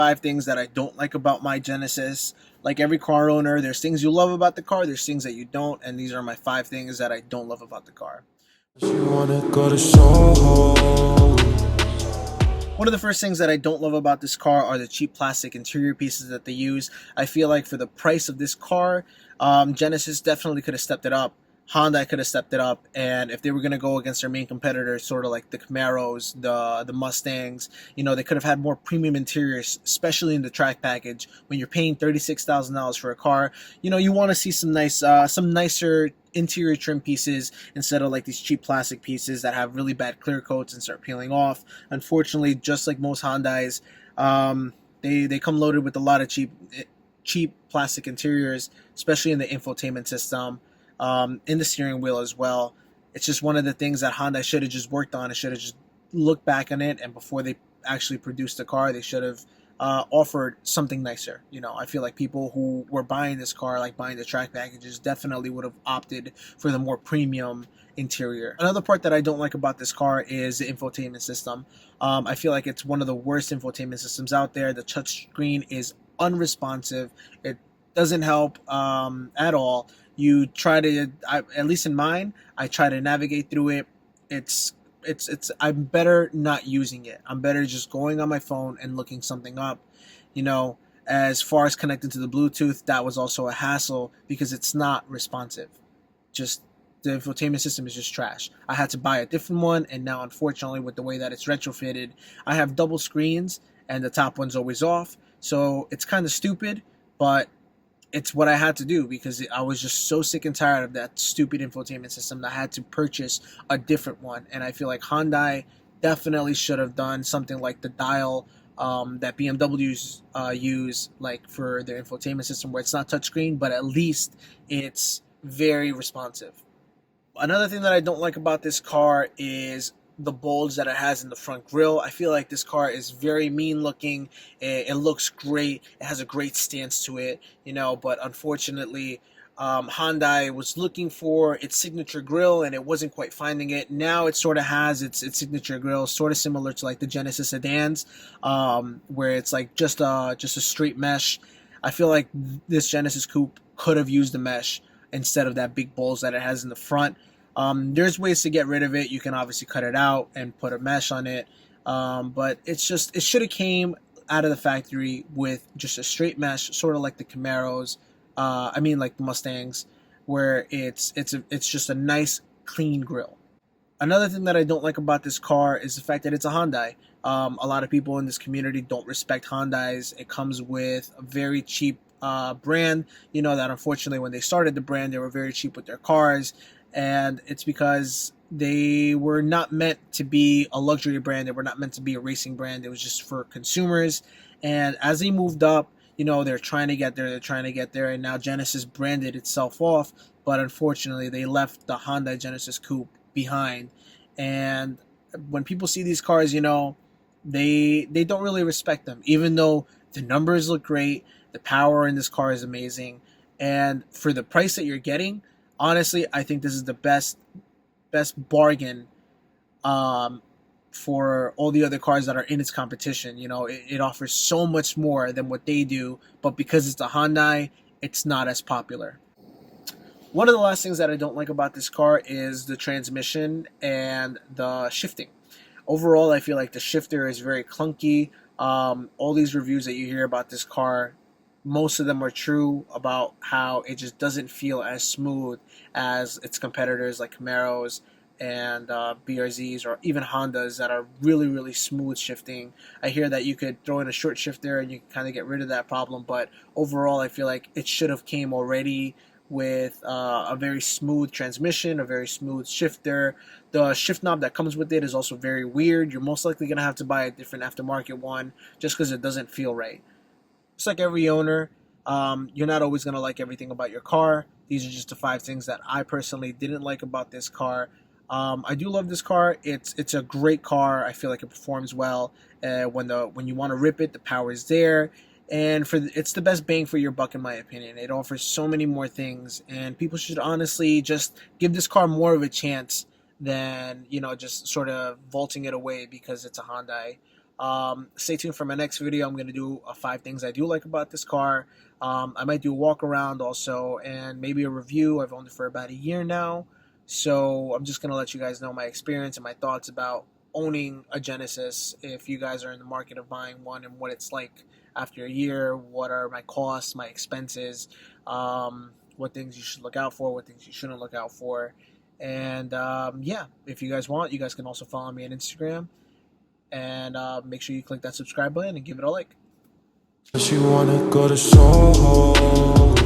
5 things that I don't like about my Genesis. Like every car owner, there's things you love about the car, there's things that you don't, and these are my 5 things that I don't love about the car. You wanna go to Soho? One of the first things that I don't love about this car are the cheap plastic interior pieces that they use. I feel like for the price of this car, Genesis definitely could have stepped it up. Honda could have stepped it up, and if they were going to go against their main competitors, sort of like the Camaros, the Mustangs, they could have had more premium interiors, especially in the track package. When you're paying $36,000 for a car, you want to see some nicer interior trim pieces instead of like these cheap plastic pieces that have really bad clear coats and start peeling off. Unfortunately, just like most Hyundais, they come loaded with a lot of cheap plastic interiors, especially in the infotainment system, in the steering wheel as well. It's just one of the things that Honda should have just worked on. It should have just looked back on it, and before they actually produced the car, they should have offered something nicer. I feel like people who were buying this car, like buying the track packages, definitely would have opted for the more premium interior. Another part that I don't like about this car is the infotainment system. I feel like it's one of the worst infotainment systems out there. The touchscreen is unresponsive. It doesn't help at all. You try to, at least in mine, I try to navigate through it. I'm better not using it. I'm better just going on my phone and looking something up. As far as connecting to the Bluetooth, that was also a hassle because it's not responsive. Just the infotainment system is just trash. I had to buy a different one, and now unfortunately with the way that it's retrofitted, I have double screens and the top one's always off. So it's kind of stupid, but it's what I had to do because I was just so sick and tired of that stupid infotainment system that I had to purchase a different one. And I feel like Hyundai definitely should have done something like the dial that BMWs use, like for their infotainment system, where it's not touchscreen, but at least it's very responsive. Another thing that I don't like about this car is the bulge that it has in the front grille. I feel like this car is very mean looking. It looks great. It has a great stance to it, but unfortunately, Hyundai was looking for its signature grille and it wasn't quite finding it. Now it sort of has its signature grille, sort of similar to like the Genesis sedans, where it's like just a straight mesh. I feel like this Genesis Coupe could have used the mesh instead of that big bulge that it has in the front. There's ways to get rid of it. You can obviously cut it out and put a mesh on it, but it should have came out of the factory with just a straight mesh, sort of like the Camaros. Like the Mustangs, where it's just a nice clean grille. Another thing that I don't like about this car is the fact that it's a Hyundai. A lot of people in this community don't respect Hyundais. It comes with a very cheap brand. That unfortunately when they started the brand, they were very cheap with their cars, and it's because they were not meant to be a luxury brand. They were not meant to be a racing brand. It was just for consumers. And as they moved up, they're trying to get there. They're trying to get there, and now Genesis branded itself off. But unfortunately, they left the Honda Genesis Coupe behind. And when people see these cars, they don't really respect them, even though the numbers look great. The power in this car is amazing, and for the price that you're getting, honestly, I think this is the best bargain for all the other cars that are in its competition. It offers so much more than what they do, but because it's a Hyundai, it's not as popular. One of the last things that I don't like about this car is the transmission and the shifting. Overall, I feel like the shifter is very clunky. All these reviews that you hear about this car, most of them are true about how it just doesn't feel as smooth as its competitors like Camaros and BRZs or even Hondas that are really, really smooth shifting. I hear that you could throw in a short shifter and you can kind of get rid of that problem, but overall I feel like it should have came already with a very smooth transmission, a very smooth shifter. The shift knob that comes with it is also very weird. You're most likely going to have to buy a different aftermarket one just because it doesn't feel right. Just like every owner, you're not always going to like everything about your car. These are just the 5 things that I personally didn't like about this car. I do love this car. It's a great car. I feel like it performs well. When you want to rip it, the power is there. And it's the best bang for your buck, in my opinion. It offers so many more things, and people should honestly just give this car more of a chance than just sort of vaulting it away because it's a Hyundai. Stay tuned for my next video. I'm going to do 5 things I do like about this car. I might do a walk around also, and maybe a review. I've owned it for about a year now, so I'm just going to let you guys know my experience and my thoughts about owning a Genesis. If you guys are in the market of buying one, and what it's like after a year, what are my costs, my expenses, what things you should look out for, what things you shouldn't look out for. And yeah, if you guys want, you guys can also follow me on Instagram. And make sure you click that subscribe button and give it a like. She wanna go to Soho.